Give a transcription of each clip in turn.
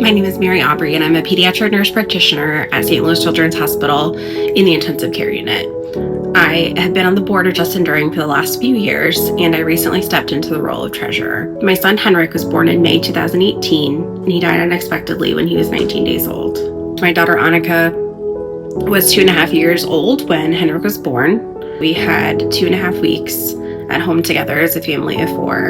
My name is Aubrey, and I'm a pediatric nurse practitioner at St. Louis Children's Hospital in the intensive care unit. I have been on the board of Just Enduring for the last few years, and I recently stepped into the role of treasurer. My son Henrik was born in May 2018, and he died unexpectedly when he was 19 days old. My daughter Annika was 2.5 years old when Henrik was born. We had 2.5 weeks at home together as a family of 4,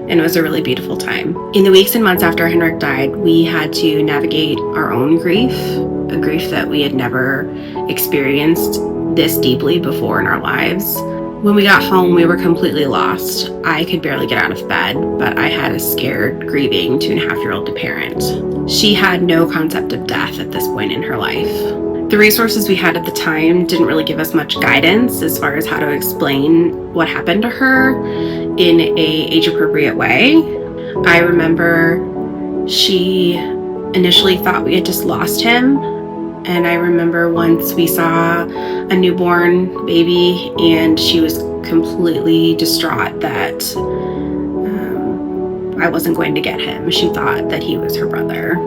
and it was a really beautiful time. In the weeks and months after Henrik died, we had to navigate our own grief, a grief that we had never experienced this deeply before in our lives. When we got home, we were completely lost. I could barely get out of bed, but I had a scared, grieving 2.5-year-old to parent. She had no concept of death at this point in her life. The resources we had at the time didn't really give us much guidance as far as how to explain what happened to her in a age-appropriate way. I remember she initially thought we had just lost him, and I remember once we saw a newborn baby and she was completely distraught that I wasn't going to get him. She thought that he was her brother.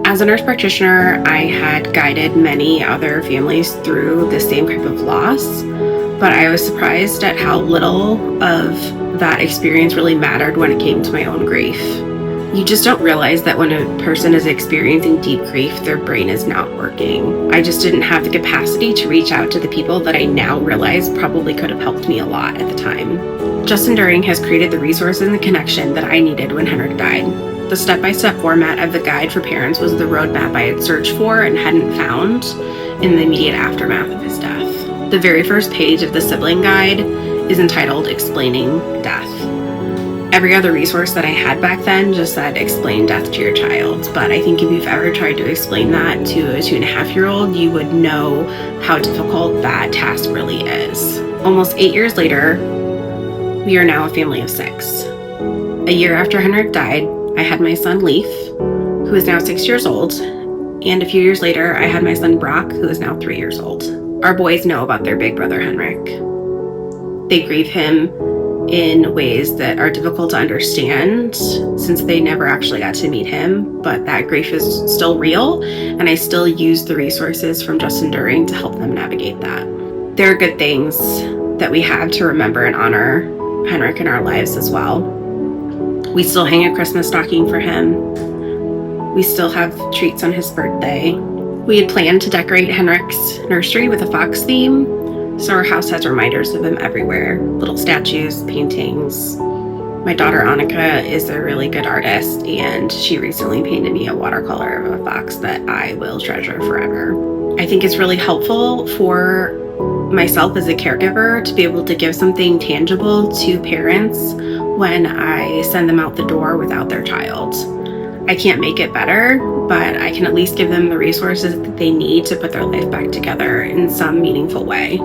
As a nurse practitioner, I had guided many other families through the same type of loss, but I was surprised at how little of that experience really mattered when it came to my own grief. You just don't realize that when a person is experiencing deep grief, their brain is not working. I just didn't have the capacity to reach out to the people that I now realize probably could have helped me a lot at the time. Just Enduring has created the resources and the connection that I needed when Henrik died. The step-by-step format of the guide for parents was the roadmap I had searched for and hadn't found in the immediate aftermath of his death. The very first page of the sibling guide is entitled Explaining Death. Every other resource that I had back then just said explain death to your child, but I think if you've ever tried to explain that to a 2.5-year-old, you would know how difficult that task really is. Almost 8 years later, we are now a family of 6. A year after Henrik died, I had my son Leaf, who is now 6 years old, and a few years later, I had my son Brock, who is now 3 years old. Our boys know about their big brother Henrik. They grieve him in ways that are difficult to understand since they never actually got to meet him, but that grief is still real, and I still use the resources from Just Enduring to help them navigate that. There are good things that we have to remember and honor Henrik in our lives as well. We still hang a Christmas stocking for him. We still have treats on his birthday. We had planned to decorate Henrik's nursery with a fox theme, so our house has reminders of him everywhere, little statues, paintings. My daughter Annika is a really good artist, and she recently painted me a watercolor of a fox that I will treasure forever. I think it's really helpful for myself as a caregiver to be able to give something tangible to parents when I send them out the door without their child. I can't make it better, but I can at least give them the resources that they need to put their life back together in some meaningful way.